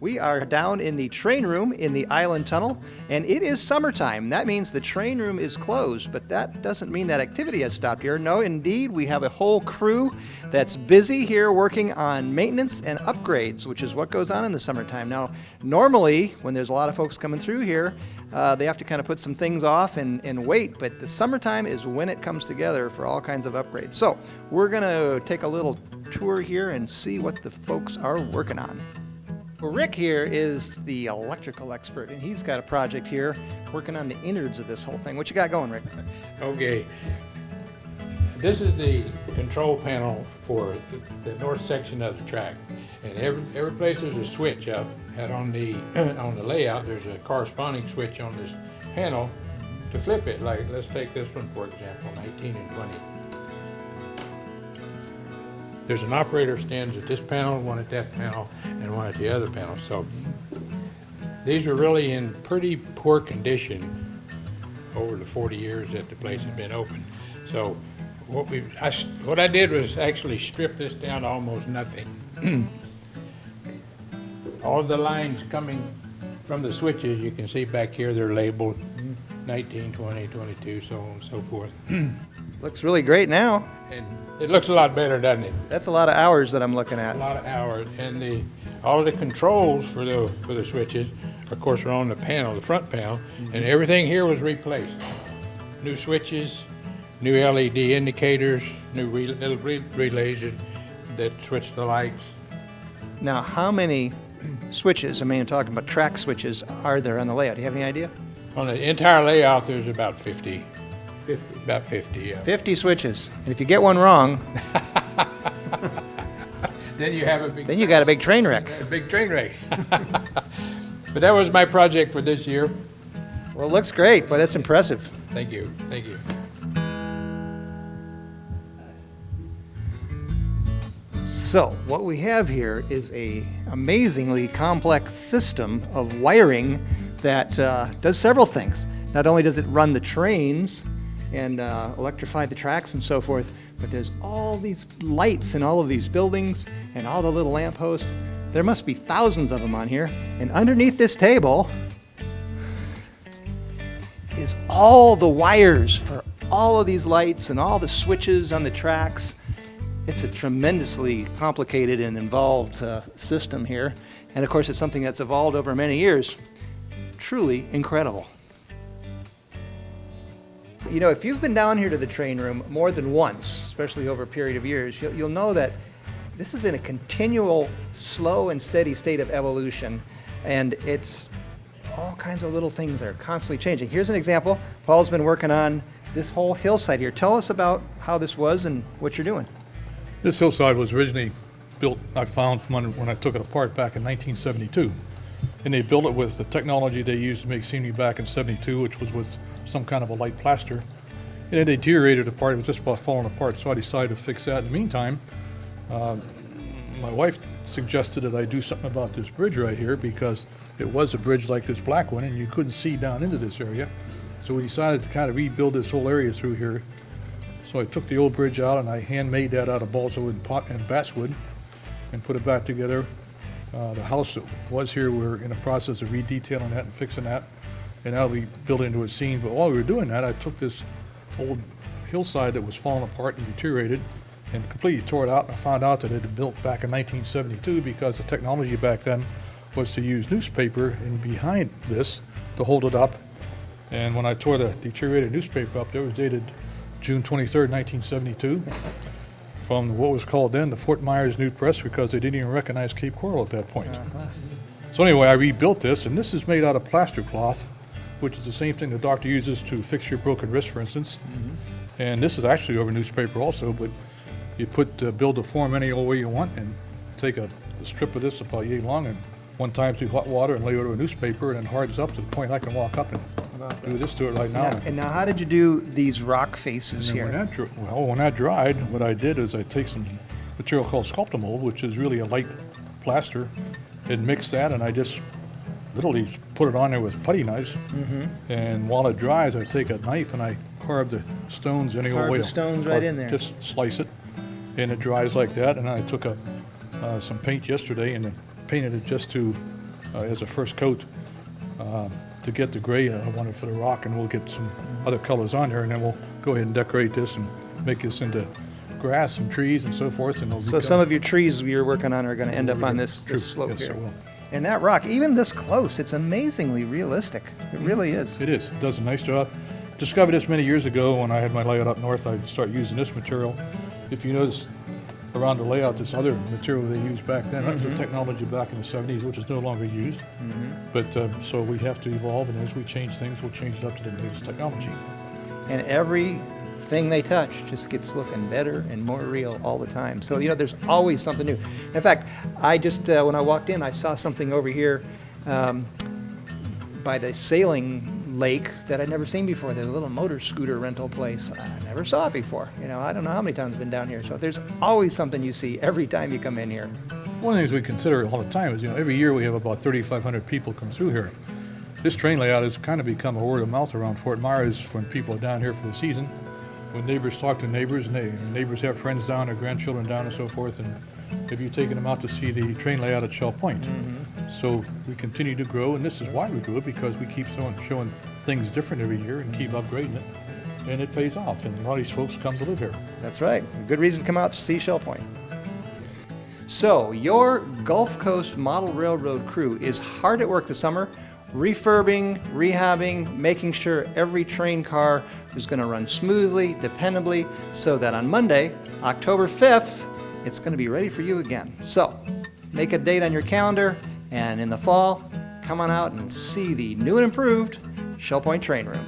We are down in the train room in the Island Tunnel, and it is summertime. That means the train room is closed, but that doesn't mean that activity has stopped here. No, indeed, we have a whole crew that's busy here working on maintenance and upgrades, which is what goes on in the summertime. Now, normally, when there's a lot of folks coming through here, they have to kind of put some things off and wait, but the summertime is when it comes together for all kinds of upgrades. So, we're going to take a little tour here and see what the folks are working on. Well, Rick here is the electrical expert, and he's got a project here working on the innards of this whole thing. What you got going, Rick? Okay. This is the control panel for the north section of the track. And every place there's a switch up, and on the layout there's a corresponding switch on this panel to flip it. Like, let's take this one for example, 19 and 20. There's an operator stands at this panel, one at that panel, and one at the other panel. So these are really in pretty poor condition over the 40 years that the place has been open. So what I did was actually strip this down to almost nothing. All of the lines coming from the switches, you can see back here, they're labeled 19, 20, 22, so on and so forth. Looks really great now. And it looks a lot better, doesn't it? That's a lot of hours that I'm looking at. A lot of hours, and all of the controls for the switches, of course, are on the panel, the front panel, and everything here was replaced. New switches, new LED indicators, new little relays that switch the lights. Now, how many switches, I mean, I'm talking about track switches, are there on the layout? Do you have any idea? On the entire layout, there's about 50. About 50, yeah. 50 switches. And if you get one wrong, then you have then you got a big train wreck. A big train wreck. But that was my project for this year. Well, it looks great. Boy, that's impressive. Thank you. Thank you. So, what we have here is a amazingly complex system of wiring that does several things. Not only does it run the trains and electrify the tracks and so forth, but there's all these lights in all of these buildings and all the little lampposts. There must be thousands of them on here. And underneath this table is all the wires for all of these lights and all the switches on the tracks. It's a tremendously complicated and involved system here. And of course, it's something that's evolved over many years. Truly incredible. You know, if you've been down here to the train room more than once, especially over a period of years, you'll know that this is in a continual, slow and steady state of evolution, and it's all kinds of little things that are constantly changing. Here's an example. Paul's been working on this whole hillside here. Tell us about how this was and what you're doing. This hillside was originally built, I found when I took it apart back in 1972. And they built it with the technology they used to make scenery back in 72, which was with some kind of a light plaster. And it deteriorated apart, it was just about falling apart, so I decided to fix that. In the meantime, my wife suggested that I do something about this bridge right here because it was a bridge like this black one and you couldn't see down into this area. So we decided to kind of rebuild this whole area through here. So I took the old bridge out and I handmade that out of balsa wood and basswood and put it back together. The house that was here, we're in the process of redetailing that and fixing that, and now we built it into a scene. But while we were doing that, I took this old hillside that was falling apart and deteriorated and completely tore it out. I found out that it had been built back in 1972 because the technology back then was to use newspaper in behind this to hold it up. And when I tore the deteriorated newspaper up, it was dated June 23rd, 1972. From what was called then the Fort Myers Nude Press because they didn't even recognize Cape Coral at that point. So anyway, I rebuilt this, and this is made out of plaster cloth, which is the same thing the doctor uses to fix your broken wrist, for instance. And this is actually over newspaper also, but you build the form any old way you want and take a strip of this about yay long and one time through hot water and lay it over a newspaper, and then hardens up to the point I can walk up and do this to it right now. And now, how did you do these rock faces here? When that dried, what I did is I take some material called Sculptamold, which is really a light plaster, and mix that, and I just literally put it on there with putty knives. And while it dries, I take a knife and I carve the stones any old way. Carve the stones right in there. Just slice it, and it dries like that. And I took some paint yesterday and painted it just to as a first coat to get the gray I wanted for the rock, and we'll get some other colors on there, and then we'll go ahead and decorate this and make this into grass and trees and so forth. And So some of your trees you're working on are going to end up on this slope yes, here. it will. And that rock, even this close, it's amazingly realistic. It really is. It is. It does a nice job. Discovered this many years ago when I had my layout up north. I started using this material. If you notice around the layout, this other material they used back then, that was the technology back in the 70s, which is no longer used. But so we have to evolve, and as we change things, we'll change it up to the latest technology. And everything they touch just gets looking better and more real all the time. So, there's always something new. In fact, I just, when I walked in, I saw something over here by the sailing lake that I'd never seen before. There's a little motor scooter rental place. I never saw it before. I don't know how many times I've been down here. So there's always something you see every time you come in here. One of the things we consider all the time is, every year we have about 3,500 people come through here. This train layout has kind of become a word of mouth around Fort Myers when people are down here for the season. When neighbors talk to neighbors, and neighbors have friends down, or grandchildren down, and so forth, and have you taken them out to see the train layout at Shell Point? So we continue to grow, and this is why we grew it, because we keep showing things different every year and keep upgrading it, and it pays off, and a lot of these folks come to live here. That's right. A good reason to come out to see Shell Point. So your Gulf Coast Model Railroad crew is hard at work this summer, refurbing, rehabbing, making sure every train car is going to run smoothly, dependably, so that on Monday, October 5th, it's going to be ready for you again. So make a date on your calendar, and in the fall, come on out and see the new and improved Shell Point Train Room.